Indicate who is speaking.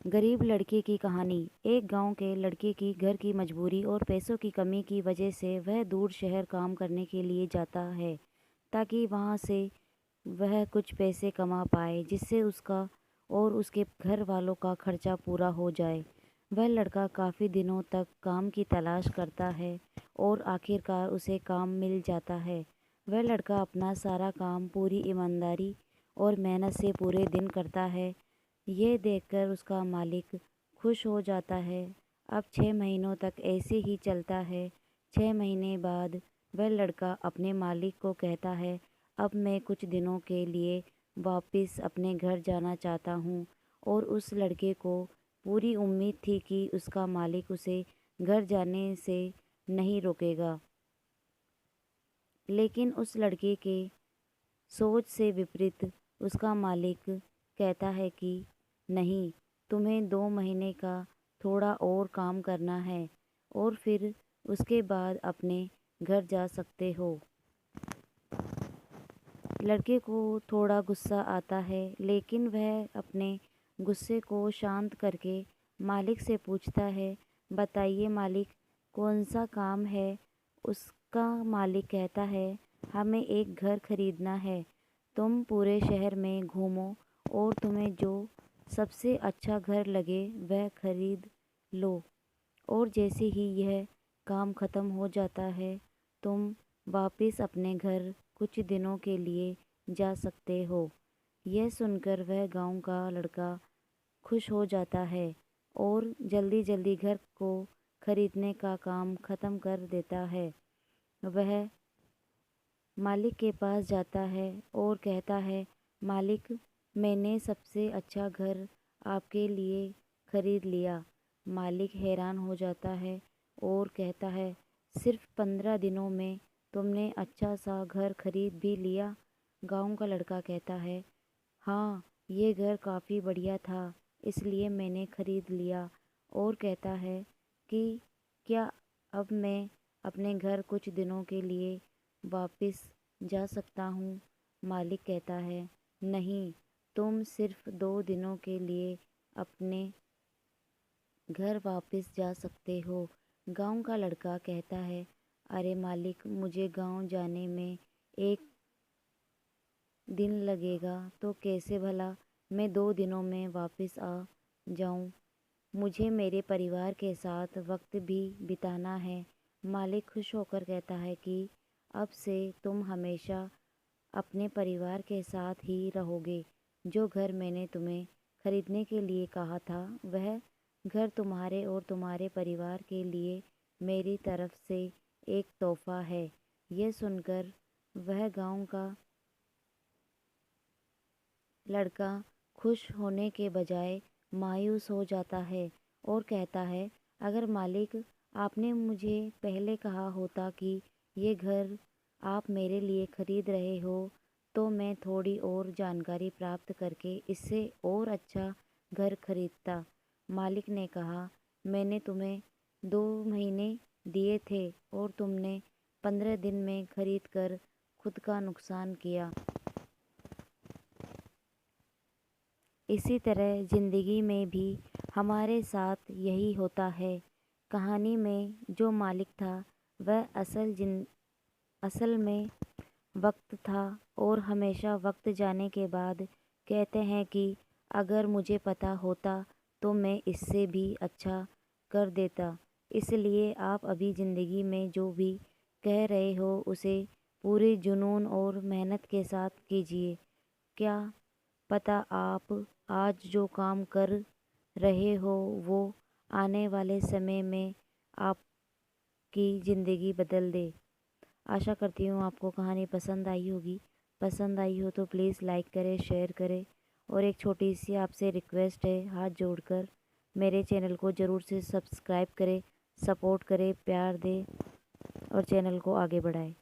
Speaker 1: गरीब लड़के की कहानी। एक गांव के लड़के की घर की मजबूरी और पैसों की कमी की वजह से वह दूर शहर काम करने के लिए जाता है, ताकि वहां से वह कुछ पैसे कमा पाए जिससे उसका और उसके घर वालों का खर्चा पूरा हो जाए। वह लड़का काफ़ी दिनों तक काम की तलाश करता है और आखिरकार उसे काम मिल जाता है। वह लड़का अपना सारा काम पूरी ईमानदारी और मेहनत से पूरे दिन करता है। ये देखकर उसका मालिक खुश हो जाता है। अब 6 महीनों तक ऐसे ही चलता है। 6 महीने बाद वह लड़का अपने मालिक को कहता है, अब मैं कुछ दिनों के लिए वापस अपने घर जाना चाहता हूँ। और उस लड़के को पूरी उम्मीद थी कि उसका मालिक उसे घर जाने से नहीं रोकेगा, लेकिन उस लड़के के सोच से विपरीत उसका मालिक कहता है कि नहीं, तुम्हें 2 महीने का थोड़ा और काम करना है और फिर उसके बाद अपने घर जा सकते हो। लड़के को थोड़ा गुस्सा आता है, लेकिन वह अपने गुस्से को शांत करके मालिक से पूछता है, बताइए मालिक, कौन सा काम है। उसका मालिक कहता है, हमें एक घर खरीदना है। तुम पूरे शहर में घूमो और तुम्हें जो सबसे अच्छा घर लगे वह खरीद लो, और जैसे ही यह काम ख़त्म हो जाता है तुम वापस अपने घर कुछ दिनों के लिए जा सकते हो। यह सुनकर वह गांव का लड़का खुश हो जाता है और जल्दी जल्दी घर को खरीदने का काम ख़त्म कर देता है। वह मालिक के पास जाता है और कहता है, मालिक, मैंने सबसे अच्छा घर आपके लिए खरीद लिया। मालिक हैरान हो जाता है और कहता है, सिर्फ 15 दिनों में तुमने अच्छा सा घर खरीद भी लिया। गांव का लड़का कहता है, हाँ, ये घर काफ़ी बढ़िया था, इसलिए मैंने खरीद लिया। और कहता है कि क्या अब मैं अपने घर कुछ दिनों के लिए वापस जा सकता हूँ। मालिक कहता है, नहीं, तुम सिर्फ 2 दिनों के लिए अपने घर वापस जा सकते हो। गांव का लड़का कहता है, अरे मालिक, मुझे गांव जाने में 1 दिन लगेगा, तो कैसे भला मैं 2 दिनों में वापस आ जाऊं। मुझे मेरे परिवार के साथ वक्त भी बिताना है। मालिक खुश होकर कहता है कि अब से तुम हमेशा अपने परिवार के साथ ही रहोगे। जो घर मैंने तुम्हें खरीदने के लिए कहा था वह घर तुम्हारे और तुम्हारे परिवार के लिए मेरी तरफ से एक तोहफा है। यह सुनकर वह गांव का लड़का खुश होने के बजाय मायूस हो जाता है और कहता है, अगर मालिक, आपने मुझे पहले कहा होता कि ये घर आप मेरे लिए खरीद रहे हो, तो मैं थोड़ी और जानकारी प्राप्त करके इससे और अच्छा घर खरीदता। मालिक ने कहा, मैंने तुम्हें 2 महीने दिए थे और तुमने 15 दिन में खरीद कर खुद का नुकसान किया। इसी तरह ज़िंदगी में भी हमारे साथ यही होता है। कहानी में जो मालिक था वह असल में वक्त था, और हमेशा वक्त जाने के बाद कहते हैं कि अगर मुझे पता होता तो मैं इससे भी अच्छा कर देता। इसलिए आप अभी ज़िंदगी में जो भी कह रहे हो उसे पूरे जुनून और मेहनत के साथ कीजिए। क्या पता आप आज जो काम कर रहे हो वो आने वाले समय में आपकी ज़िंदगी बदल दे। आशा करती हूँ आपको कहानी पसंद आई होगी। पसंद आई हो तो प्लीज़ लाइक करें, शेयर करें, और एक छोटी सी आपसे रिक्वेस्ट है, हाथ जोड़कर मेरे चैनल को ज़रूर से सब्सक्राइब करें, सपोर्ट करें, प्यार दें और चैनल को आगे बढ़ाएं।